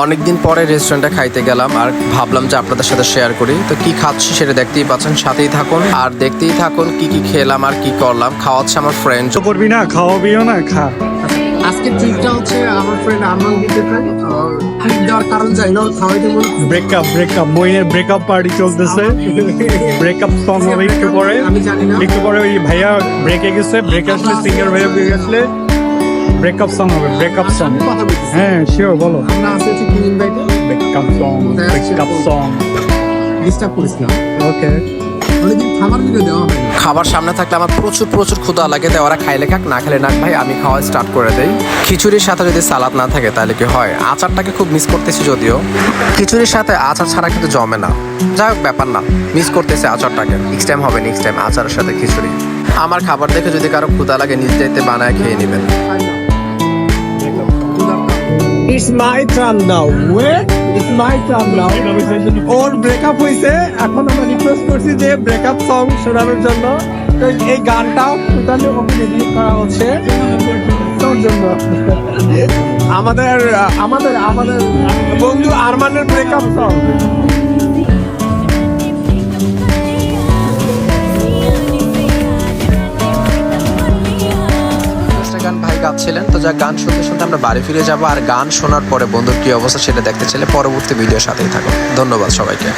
অনেকদিন পরে রেস্টুরেন্টে খাইতে গেলাম আর ভাবলাম যে আপনাদের সাথে শেয়ার করি। তো কি খাচ্ছি সেটা দেখতেই পাচ্ছেন, সাথেই থাকুন আর দেখতেই থাকুন কি কি খেলাম আর কি করলাম। খাওয়াচ্ছে আমার ফ্রেন্ড। করবি না, খাওয়াবিও না, খা। আজকে ট্রিপটা হচ্ছে আমার ফ্রেন্ড আরমান দিতে ট্রিপ দেওয়ার কারণ যাই না, খাওয়াইতে মনে ব্রেকআপ মইনের ব্রেকআপ পার্টি চলতেছে। ব্রেকআপ সং হবে একটু পরে, আমি জানি না। একটু পরে ওই ভাইয়া ব্রেকে গেছে, ব্রেক আসলে সিঙ্গার ভাইয়া ব্রেক আসলে ব্রেকআপ সং হবে, ব্রেকআপ সং। কথা বলতেছি। হ্যাঁ শিওর, বলো। আমরা আছি হচ্ছে কি ইনভাইটে breakup song, breakup song. Disturb করিস না। ওকে। অনেকদিন খাবার ভিডিও দেওয়া হয় না। খাবার সামনে থাকলে আমার প্রচুর প্রচুর ক্ষুধা লাগে, তাই ওরা খাইলে খাক না খেলে না ভাই, আমি খাওয়া স্টার্ট করে দেই। খিচুড়ির সাথে যদি সালাদ না থাকে তাহলে কি হয়? আচারটাকে খুব মিস করতেছি, যদিও খিচুড়ির সাথে আচার ছাড়া কিন্তু জমে না। যাই হোক, ব্যাপার না, মিস করতেছে আচারটাকে। নেক্সট টাইম হবে, নেক্সট টাইম আচারের সাথে খিচুড়ি। আমার খাবার দেখে যদি কারো ক্ষুধা লাগে নিজ দায়িত্বে বানায় খেয়ে নেবেন। It's my turn now. Wait, it's my turn now. Or breakup হয়েছে, এখন আমরা রিকোয়েস্ট করছি যে ব্রেকআপ সং শোনানোর জন্য। তো এই গানটাও টোটালি ওকে ডেডিকেট করা হচ্ছে তোর জন্য। আমাদের আমাদের আমাদের বন্ধু আরমানের ব্রেকআপ সং। গান ভাই গাচ্ছিলেন, তো যা গান শুনতে শুনতে আমরা বাড়ি ফিরে যাবো। আর গান শোনার পরে বন্ধুর কি অবস্থা সেটা দেখতে চাইলে পরবর্তী ভিডিওর সাথেই থাকুন। ধন্যবাদ সবাইকে।